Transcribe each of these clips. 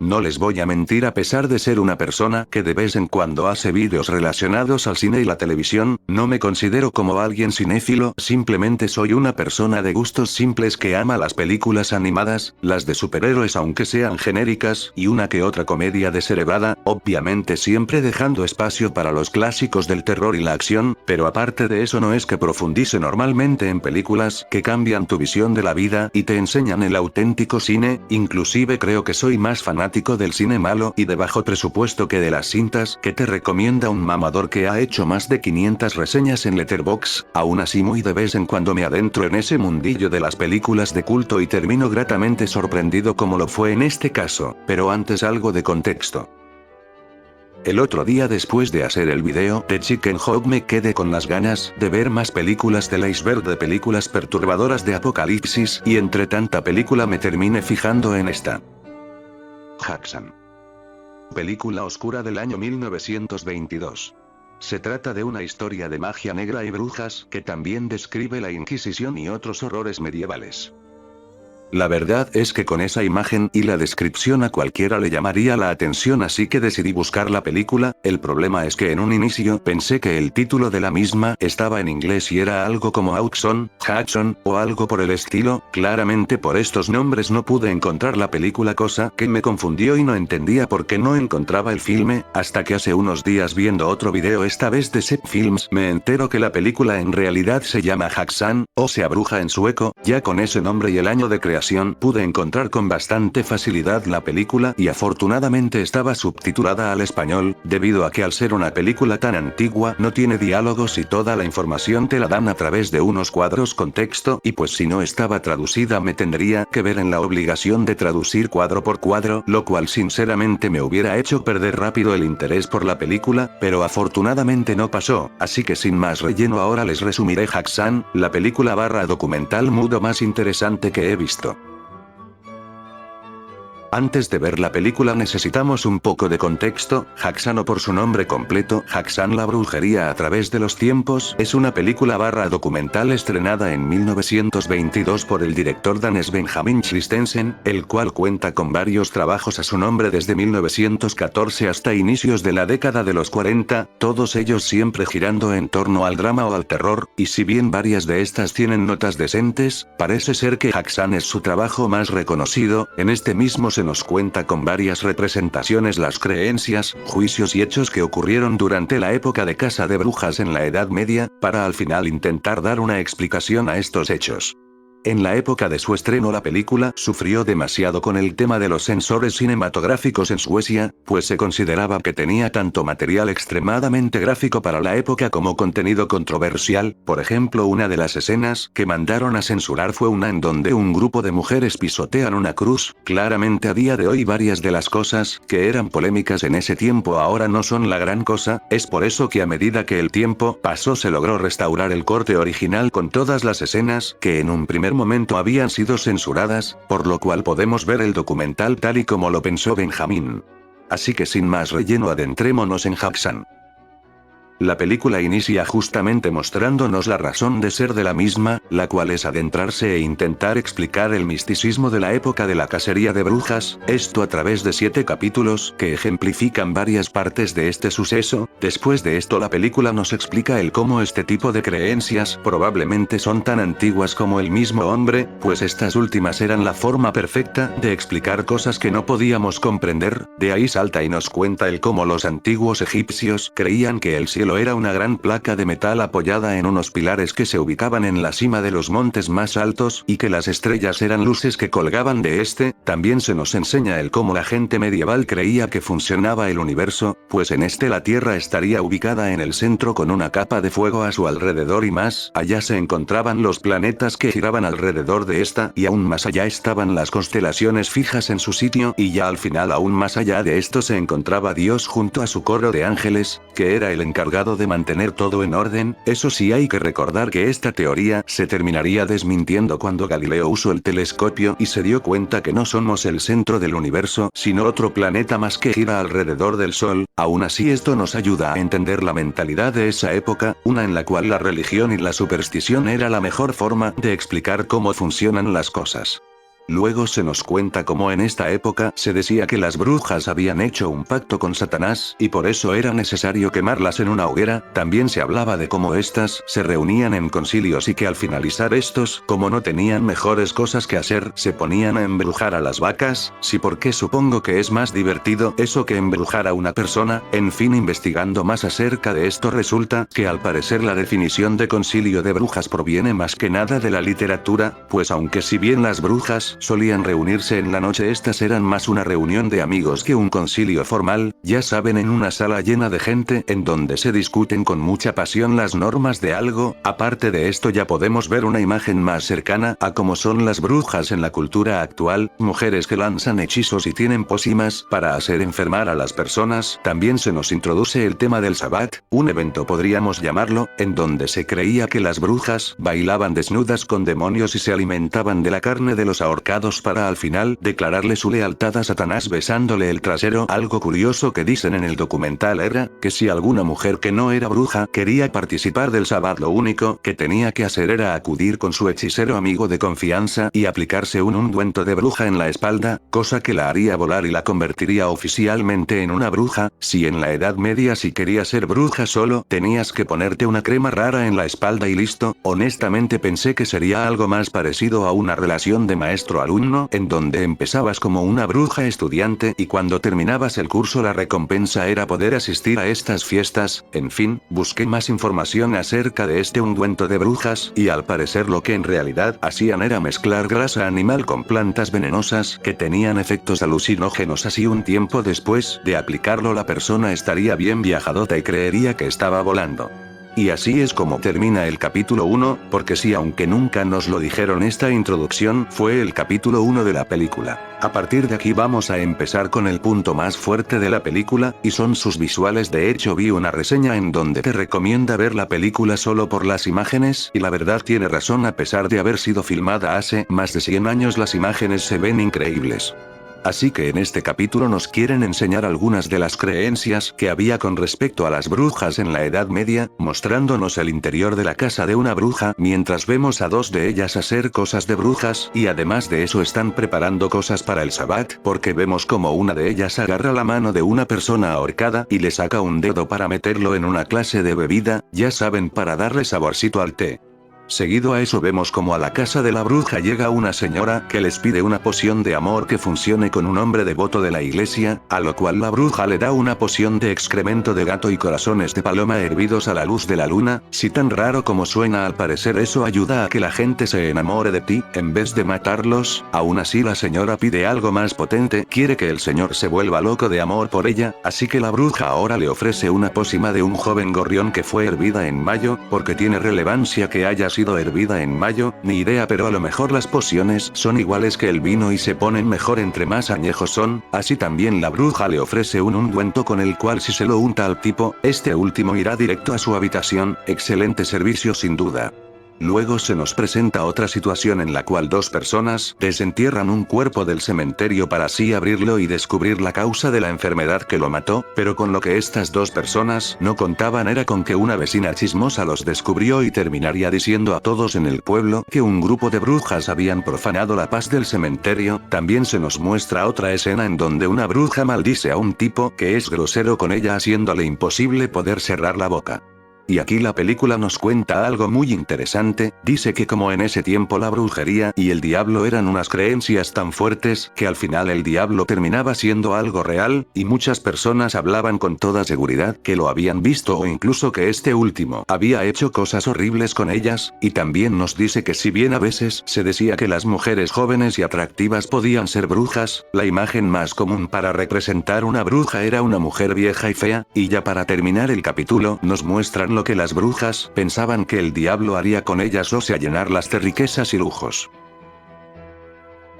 No les voy a mentir, a pesar de ser una persona que de vez en cuando hace vídeos relacionados al cine y la televisión, no me considero como alguien cinéfilo, simplemente soy una persona de gustos simples que ama las películas animadas, las de superhéroes aunque sean genéricas, y una que otra comedia descerebrada, obviamente siempre dejando espacio para los clásicos del terror y la acción, pero aparte de eso no es que profundice normalmente en películas que cambian tu visión de la vida y te enseñan el auténtico cine, inclusive creo que soy más fanático del cine malo y de bajo presupuesto que de las cintas que te recomienda un mamador que ha hecho más de 500 reseñas en Letterboxd. Aún así muy de vez en cuando me adentro en ese mundillo de las películas de culto y termino gratamente sorprendido como lo fue en este caso, pero antes algo de contexto. El otro día después de hacer el video de Chicken Hawk me quedé con las ganas de ver más películas del iceberg de películas perturbadoras de apocalipsis y entre tanta película me terminé fijando en esta. Haxan. Película oscura del año 1922. Se trata de una historia de magia negra y brujas que también describe la Inquisición y otros horrores medievales. La verdad es que con esa imagen y la descripción a cualquiera le llamaría la atención, así que decidí buscar la película. El problema es que en un inicio pensé que el título de la misma estaba en inglés y era algo como Auxon, Hudson, o algo por el estilo. Claramente por estos nombres no pude encontrar la película, cosa que me confundió y no entendía por qué no encontraba el filme, hasta que hace unos días viendo otro video, esta vez de Sep Films, me entero que la película en realidad se llama Haxan, o sea bruja en sueco. Ya con ese nombre y el año de creación pude encontrar con bastante facilidad la película y afortunadamente estaba subtitulada al español, debido a que al ser una película tan antigua no tiene diálogos y toda la información te la dan a través de unos cuadros con texto, y pues si no estaba traducida me tendría que ver en la obligación de traducir cuadro por cuadro, lo cual sinceramente me hubiera hecho perder rápido el interés por la película, pero afortunadamente no pasó, así que sin más relleno ahora les resumiré Haxan, la película / documental mudo más interesante que he visto. Antes de ver la película necesitamos un poco de contexto. Haxan, o por su nombre completo, Haxan, la brujería a través de los tiempos, es una película / documental estrenada en 1922 por el director danés Benjamin Christensen, el cual cuenta con varios trabajos a su nombre desde 1914 hasta inicios de la década de los 40, todos ellos siempre girando en torno al drama o al terror, y si bien varias de estas tienen notas decentes, parece ser que Haxan es su trabajo más reconocido. En este mismo se nos cuenta con varias representaciones las creencias, juicios y hechos que ocurrieron durante la época de caza de brujas en la Edad Media, para al final intentar dar una explicación a estos hechos. En la época de su estreno la película sufrió demasiado con el tema de los censores cinematográficos en Suecia, pues se consideraba que tenía tanto material extremadamente gráfico para la época como contenido controversial. Por ejemplo, una de las escenas que mandaron a censurar fue una en donde un grupo de mujeres pisotean una cruz. Claramente a día de hoy varias de las cosas que eran polémicas en ese tiempo ahora no son la gran cosa, es por eso que a medida que el tiempo pasó se logró restaurar el corte original con todas las escenas que en un primer momento habían sido censuradas, por lo cual podemos ver el documental tal y como lo pensó Benjamin. Así que sin más relleno adentrémonos en Haxan. La película inicia justamente mostrándonos la razón de ser de la misma, la cual es adentrarse e intentar explicar el misticismo de la época de la cacería de brujas, esto a través de 7 capítulos que ejemplifican varias partes de este suceso. Después de esto la película nos explica el cómo este tipo de creencias probablemente son tan antiguas como el mismo hombre, pues estas últimas eran la forma perfecta de explicar cosas que no podíamos comprender. De ahí salta y nos cuenta el cómo los antiguos egipcios creían que el cielo era una gran placa de metal apoyada en unos pilares que se ubicaban en la cima de los montes más altos, y que las estrellas eran luces que colgaban de este. También se nos enseña el cómo la gente medieval creía que funcionaba el universo, pues en este la Tierra estaría ubicada en el centro con una capa de fuego a su alrededor y más allá se encontraban los planetas que giraban alrededor de esta, y aún más allá estaban las constelaciones fijas en su sitio, y ya al final aún más allá de esto se encontraba Dios junto a su coro de ángeles, que era el encargado de mantener todo en orden. Eso sí, hay que recordar que esta teoría se terminaría desmintiendo cuando Galileo usó el telescopio y se dio cuenta que no somos el centro del universo, sino otro planeta más que gira alrededor del Sol. Aún así esto nos ayuda a entender la mentalidad de esa época, una en la cual la religión y la superstición era la mejor forma de explicar cómo funcionan las cosas. Luego se nos cuenta cómo en esta época se decía que las brujas habían hecho un pacto con Satanás, y por eso era necesario quemarlas en una hoguera. También se hablaba de cómo éstas se reunían en concilios y que al finalizar estos, como no tenían mejores cosas que hacer, se ponían a embrujar a las vacas. Sí, porque supongo que es más divertido eso que embrujar a una persona. En fin, investigando más acerca de esto resulta que al parecer la definición de concilio de brujas proviene más que nada de la literatura, pues aunque si bien las brujas solían reunirse en la noche, estas eran más una reunión de amigos que un concilio formal, ya saben, en una sala llena de gente en donde se discuten con mucha pasión las normas de algo. Aparte de esto ya podemos ver una imagen más cercana a cómo son las brujas en la cultura actual, mujeres que lanzan hechizos y tienen pócimas para hacer enfermar a las personas. También se nos introduce el tema del Sabbat, un evento podríamos llamarlo, en donde se creía que las brujas bailaban desnudas con demonios y se alimentaban de la carne de los ahorcados para al final declararle su lealtad a Satanás besándole el trasero. Algo curioso que dicen en el documental era que si alguna mujer que no era bruja quería participar del Sabbat, lo único que tenía que hacer era acudir con su hechicero amigo de confianza y aplicarse un ungüento de bruja en la espalda, cosa que la haría volar y la convertiría oficialmente en una bruja. Si en la Edad Media si querías ser bruja solo tenías que ponerte una crema rara en la espalda y listo. Honestamente pensé que sería algo más parecido a una relación de maestro-alumno, en donde empezabas como una bruja estudiante y cuando terminabas el curso la recompensa era poder asistir a estas fiestas. En fin, busqué más información acerca de este ungüento de brujas y al parecer lo que en realidad hacían era mezclar grasa animal con plantas venenosas que tenían efectos alucinógenos. Así un tiempo después de aplicarlo la persona estaría bien viajadota y creería que estaba volando. Y así es como termina el capítulo 1, porque sí, aunque nunca nos lo dijeron, esta introducción fue el capítulo 1 de la película. A partir de aquí vamos a empezar con el punto más fuerte de la película, y son sus visuales. De hecho vi una reseña en donde te recomienda ver la película solo por las imágenes, y la verdad tiene razón, a pesar de haber sido filmada hace más de 100 años las imágenes se ven increíbles. Así que en este capítulo nos quieren enseñar algunas de las creencias que había con respecto a las brujas en la Edad Media, mostrándonos el interior de la casa de una bruja, mientras vemos a dos de ellas hacer cosas de brujas, y además de eso están preparando cosas para el Sabbat, porque vemos como una de ellas agarra la mano de una persona ahorcada y le saca un dedo para meterlo en una clase de bebida, ya saben, para darle saborcito al té. Seguido a eso vemos como a la casa de la bruja llega una señora que les pide una poción de amor que funcione con un hombre devoto de la iglesia, a lo cual la bruja le da una poción de excremento de gato y corazones de paloma hervidos a la luz de la luna. Si tan raro como suena, al parecer eso ayuda a que la gente se enamore de ti, en vez de matarlos. Aún así la señora pide algo más potente, quiere que el señor se vuelva loco de amor por ella, así que la bruja ahora le ofrece una pócima de un joven gorrión que fue hervida en mayo, porque tiene relevancia que haya sido hervida en mayo, ni idea, pero a lo mejor las pociones son iguales que el vino y se ponen mejor entre más añejos son. Así también la bruja le ofrece un ungüento con el cual si se lo unta al tipo, este último irá directo a su habitación. Excelente servicio sin duda. Luego se nos presenta otra situación en la cual dos personas desentierran un cuerpo del cementerio para así abrirlo y descubrir la causa de la enfermedad que lo mató, pero con lo que estas dos personas no contaban era con que una vecina chismosa los descubrió y terminaría diciendo a todos en el pueblo que un grupo de brujas habían profanado la paz del cementerio. También se nos muestra otra escena en donde una bruja maldice a un tipo que es grosero con ella, haciéndole imposible poder cerrar la boca. Y aquí la película nos cuenta algo muy interesante, dice que como en ese tiempo la brujería y el diablo eran unas creencias tan fuertes, que al final el diablo terminaba siendo algo real, y muchas personas hablaban con toda seguridad que lo habían visto o incluso que este último había hecho cosas horribles con ellas, y también nos dice que si bien a veces se decía que las mujeres jóvenes y atractivas podían ser brujas, la imagen más común para representar una bruja era una mujer vieja y fea, y ya para terminar el capítulo nos muestran lo que las brujas pensaban que el diablo haría con ellas, o sea, llenarlas de riquezas y lujos.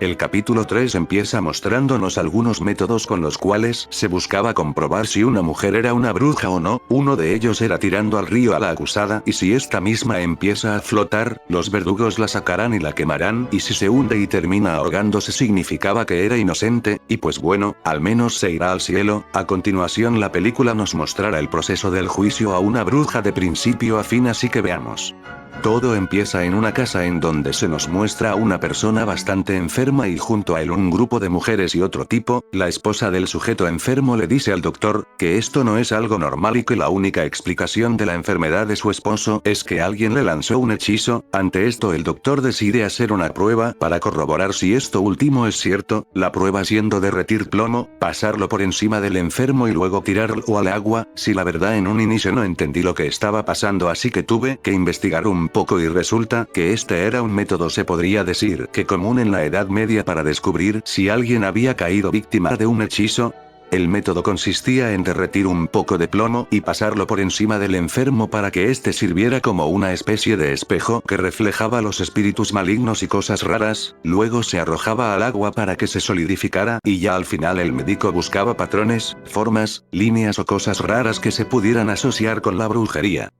El capítulo 3 empieza mostrándonos algunos métodos con los cuales se buscaba comprobar si una mujer era una bruja o no. Uno de ellos era tirando al río a la acusada, y si esta misma empieza a flotar, los verdugos la sacarán y la quemarán, y si se hunde y termina ahogándose significaba que era inocente, y pues bueno, al menos se irá al cielo. A continuación la película nos mostrará el proceso del juicio a una bruja de principio a fin, así que veamos. Todo empieza en una casa en donde se nos muestra a una persona bastante enferma y junto a él un grupo de mujeres y otro tipo. La esposa del sujeto enfermo le dice al doctor que esto no es algo normal y que la única explicación de la enfermedad de su esposo es que alguien le lanzó un hechizo. Ante esto el doctor decide hacer una prueba para corroborar si esto último es cierto, la prueba siendo derretir plomo, pasarlo por encima del enfermo y luego tirarlo al agua. Si la verdad en un inicio no entendí lo que estaba pasando, así que tuve que investigar un poco y resulta que este era un método, se podría decir que común en la Edad Media, para descubrir si alguien había caído víctima de un hechizo. El método consistía en derretir un poco de plomo y pasarlo por encima del enfermo para que éste sirviera como una especie de espejo que reflejaba los espíritus malignos y cosas raras, luego se arrojaba al agua para que se solidificara y ya al final el médico buscaba patrones, formas, líneas o cosas raras que se pudieran asociar con la brujería.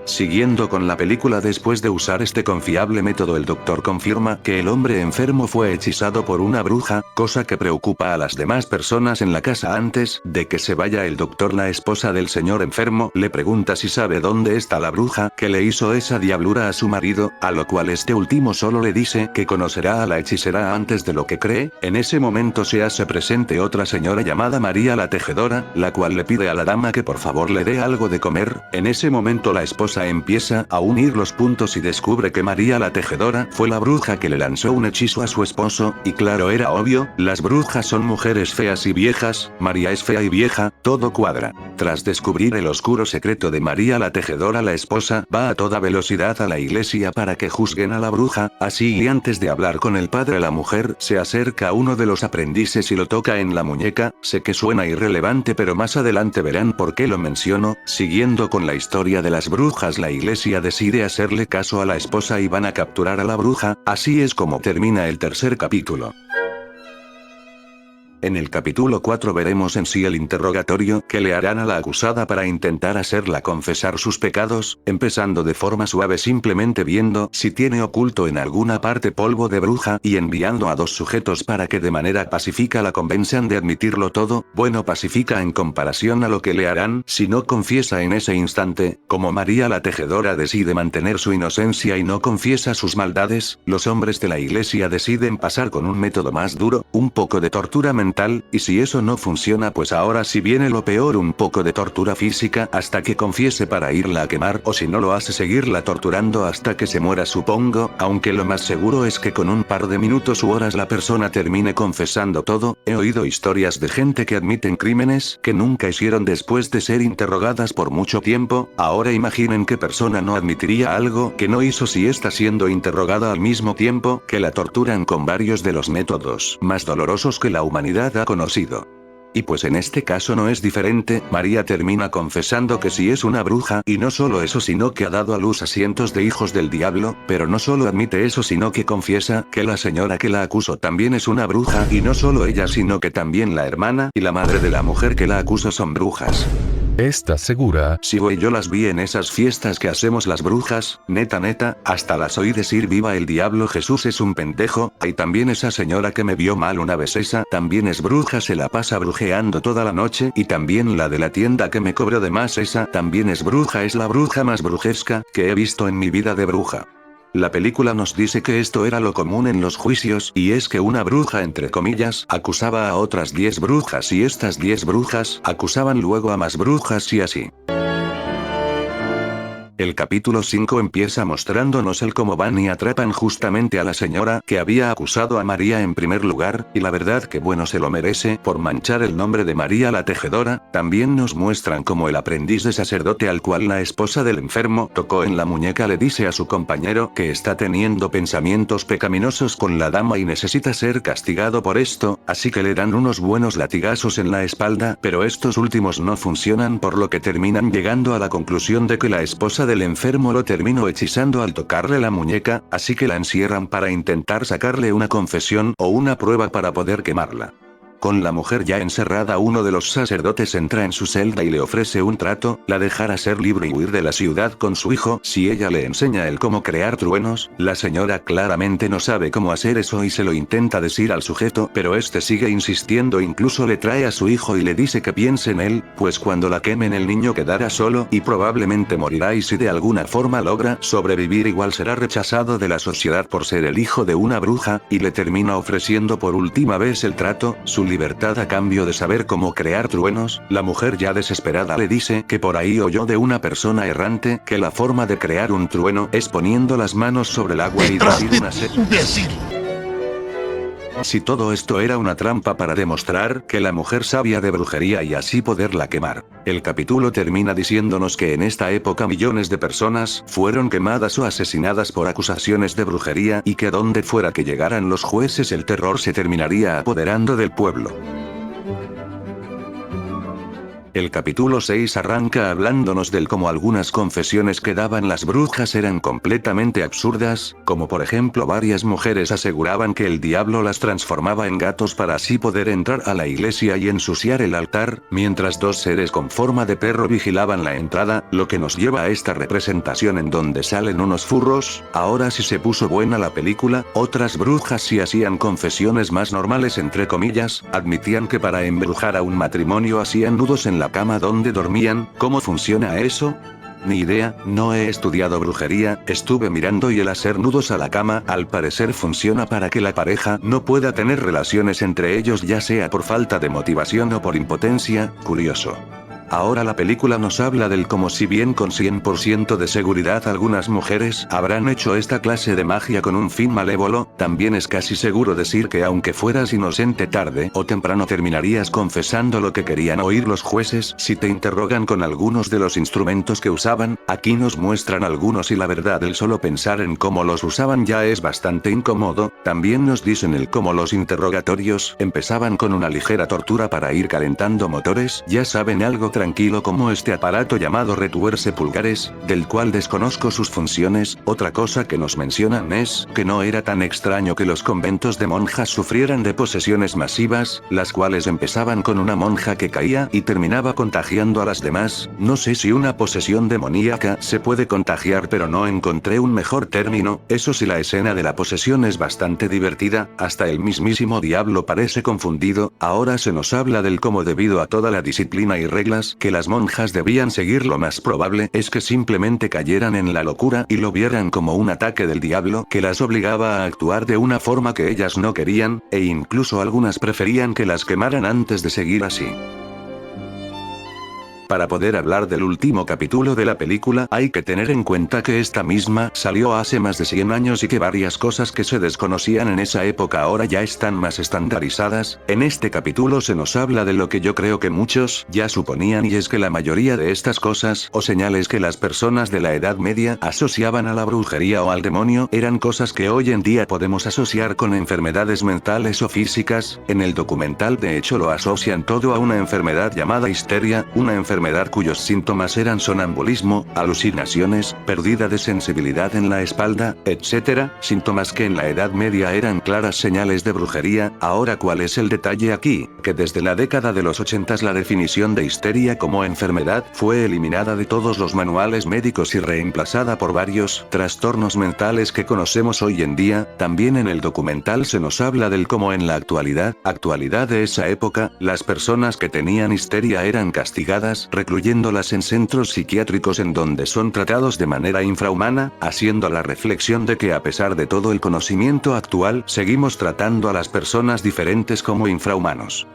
Siguiendo con la película, después de usar este confiable método el doctor confirma que el hombre enfermo fue hechizado por una bruja, cosa que preocupa a las demás personas en la casa. Antes de que se vaya el doctor, la esposa del señor enfermo le pregunta si sabe dónde está la bruja que le hizo esa diablura a su marido, a lo cual este último solo le dice que conocerá a la hechicera antes de lo que cree. En ese momento se hace presente otra señora llamada María la Tejedora, la cual le pide a la dama que por favor le dé algo de comer. En ese momento la esposa empieza a unir los puntos y descubre que María la Tejedora fue la bruja que le lanzó un hechizo a su esposo, y claro, era obvio, las brujas son mujeres feas y viejas, María es fea y vieja, todo cuadra. Tras descubrir el oscuro secreto de María la Tejedora, la esposa va a toda velocidad a la iglesia para que juzguen a la bruja, así, y antes de hablar con el padre, la mujer se acerca a uno de los aprendices y lo toca en la muñeca. Sé que suena irrelevante, pero más adelante verán por qué lo menciono. Siguiendo con la historia de las brujas, la iglesia decide hacerle caso a la esposa y van a capturar a la bruja. Así es como termina el tercer capítulo. En el capítulo 4 veremos en sí el interrogatorio que le harán a la acusada para intentar hacerla confesar sus pecados, empezando de forma suave simplemente viendo si tiene oculto en alguna parte polvo de bruja y enviando a dos sujetos para que de manera pacífica la convenzan de admitirlo todo. Bueno, pacífica en comparación a lo que le harán si no confiesa en ese instante. Como María la Tejedora decide mantener su inocencia y no confiesa sus maldades, los hombres de la iglesia deciden pasar con un método más duro, un poco de tortura mental, y si eso no funciona, pues ahora sí viene lo peor, un poco de tortura física hasta que confiese para irla a quemar, o si no lo hace, seguirla torturando hasta que se muera, supongo, aunque lo más seguro es que con un par de minutos u horas la persona termine confesando todo. He oído historias de gente que admiten crímenes que nunca hicieron después de ser interrogadas por mucho tiempo. Ahora imaginen qué persona no admitiría algo que no hizo si está siendo interrogada al mismo tiempo que la torturan con varios de los métodos más dolorosos que la humanidad ha conocido. Y pues en este caso no es diferente. María termina confesando que sí es una bruja, y no solo eso, sino que ha dado a luz a cientos de hijos del diablo, pero no solo admite eso, sino que confiesa que la señora que la acusó también es una bruja, y no solo ella, sino que también la hermana y la madre de la mujer que la acusó son brujas. ¿Estás segura? Sí, güey, yo las vi en esas fiestas que hacemos las brujas, neta, hasta las oí decir viva el diablo, Jesús es un pendejo. Y también esa señora que me vio mal una vez, esa también es bruja, se la pasa brujeando toda la noche. Y también la de la tienda que me cobró de más, esa también es bruja, es la bruja más brujesca que he visto en mi vida de bruja. La película nos dice que esto era lo común en los juicios, y es que una bruja, entre comillas, acusaba a otras 10 brujas y estas 10 brujas acusaban luego a más brujas y así. El capítulo 5 empieza mostrándonos el cómo van y atrapan justamente a la señora que había acusado a María en primer lugar, y la verdad que bueno, se lo merece por manchar el nombre de María la Tejedora. También nos muestran cómo el aprendiz de sacerdote al cual la esposa del enfermo tocó en la muñeca le dice a su compañero que está teniendo pensamientos pecaminosos con la dama y necesita ser castigado por esto, así que le dan unos buenos latigazos en la espalda, pero estos últimos no funcionan, por lo que terminan llegando a la conclusión de que la esposa del enfermo lo terminó hechizando al tocarle la muñeca, así que la encierran para intentar sacarle una confesión o una prueba para poder quemarla. Con la mujer ya encerrada, uno de los sacerdotes entra en su celda y le ofrece un trato, la dejará ser libre y huir de la ciudad con su hijo si ella le enseña el cómo crear truenos. La señora claramente no sabe cómo hacer eso y se lo intenta decir al sujeto, pero este sigue insistiendo, incluso le trae a su hijo y le dice que piense en él, pues cuando la quemen el niño quedará solo y probablemente morirá, y si de alguna forma logra sobrevivir igual será rechazado de la sociedad por ser el hijo de una bruja, y le termina ofreciendo por última vez el trato, su libertad a cambio de saber cómo crear truenos. La mujer ya desesperada le dice que por ahí oyó de una persona errante que la forma de crear un trueno es poniendo las manos sobre el agua y decir una Si todo esto era una trampa para demostrar que la mujer sabía de brujería y así poderla quemar. El capítulo termina diciéndonos que en esta época millones de personas fueron quemadas o asesinadas por acusaciones de brujería y que donde fuera que llegaran los jueces el terror se terminaría apoderando del pueblo. El capítulo 6 arranca hablándonos del cómo algunas confesiones que daban las brujas eran completamente absurdas, como por ejemplo varias mujeres aseguraban que el diablo las transformaba en gatos para así poder entrar a la iglesia y ensuciar el altar, mientras dos seres con forma de perro vigilaban la entrada, lo que nos lleva a esta representación en donde salen unos furros. Ahora sí se puso buena la película. Otras brujas sí hacían confesiones más normales entre comillas, admitían que para embrujar a un matrimonio hacían nudos en la cama donde dormían. ¿Cómo funciona eso? Ni idea, no he estudiado brujería, estuve mirando y el hacer nudos a la cama al parecer funciona para que la pareja no pueda tener relaciones entre ellos, ya sea por falta de motivación o por impotencia. Curioso. Ahora la película nos habla del cómo, si bien con 100% de seguridad algunas mujeres habrán hecho esta clase de magia con un fin malévolo, también es casi seguro decir que aunque fueras inocente tarde o temprano terminarías confesando lo que querían oír los jueces si te interrogan con algunos de los instrumentos que usaban. Aquí nos muestran algunos y la verdad el solo pensar en cómo los usaban ya es bastante incómodo. También nos dicen el cómo los interrogatorios empezaban con una ligera tortura para ir calentando motores. Ya saben, algo tranquilo como este aparato llamado retuerce pulgares, del cual desconozco sus funciones. Otra cosa que nos mencionan es que no era tan extraño que los conventos de monjas sufrieran de posesiones masivas, las cuales empezaban con una monja que caía y terminaba contagiando a las demás. No sé si una posesión demoníaca se puede contagiar, pero no encontré un mejor término. Eso sí, la escena de la posesión es bastante divertida, hasta el mismísimo diablo parece confundido. Ahora se nos habla del cómo, debido a toda la disciplina y reglas que las monjas debían seguir, lo más probable es que simplemente cayeran en la locura y lo vieran como un ataque del diablo que las obligaba a actuar de una forma que ellas no querían, e incluso algunas preferían que las quemaran antes de seguir así. Para poder hablar del último capítulo de la película hay que tener en cuenta que esta misma salió hace más de 100 años y que varias cosas que se desconocían en esa época ahora ya están más estandarizadas. En este capítulo se nos habla de lo que yo creo que muchos ya suponían, y es que la mayoría de estas cosas o señales que las personas de la Edad Media asociaban a la brujería o al demonio eran cosas que hoy en día podemos asociar con enfermedades mentales o físicas. En el documental de hecho lo asocian todo a una enfermedad llamada histeria, una enfermedad cuyos síntomas eran sonambulismo, alucinaciones, pérdida de sensibilidad en la espalda, etc. Síntomas que en la Edad Media eran claras señales de brujería. Ahora, ¿cuál es el detalle aquí? Que desde la década de los 80 la definición de histeria como enfermedad fue eliminada de todos los manuales médicos y reemplazada por varios trastornos mentales que conocemos hoy en día. También en el documental se nos habla del cómo en la actualidad de esa época, las personas que tenían histeria eran castigadas, recluyéndolas en centros psiquiátricos en donde son tratados de manera infrahumana, haciendo la reflexión de que a pesar de todo el conocimiento actual, seguimos tratando a las personas diferentes como infrahumanos.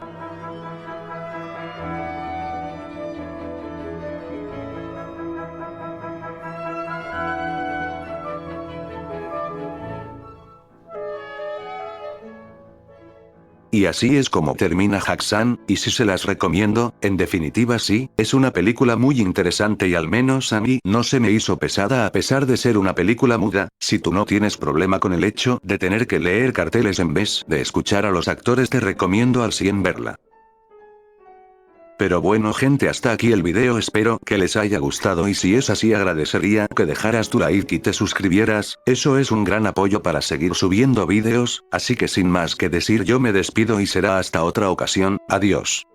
Y así es como termina Haxan, y si se las recomiendo, en definitiva sí, es una película muy interesante y al menos a mí no se me hizo pesada a pesar de ser una película muda. Si tú no tienes problema con el hecho de tener que leer carteles en vez de escuchar a los actores, te recomiendo al 100 verla. Pero bueno gente, hasta aquí el video, espero que les haya gustado y si es así agradecería que dejaras tu like y te suscribieras, eso es un gran apoyo para seguir subiendo vídeos, así que sin más que decir yo me despido y será hasta otra ocasión, adiós.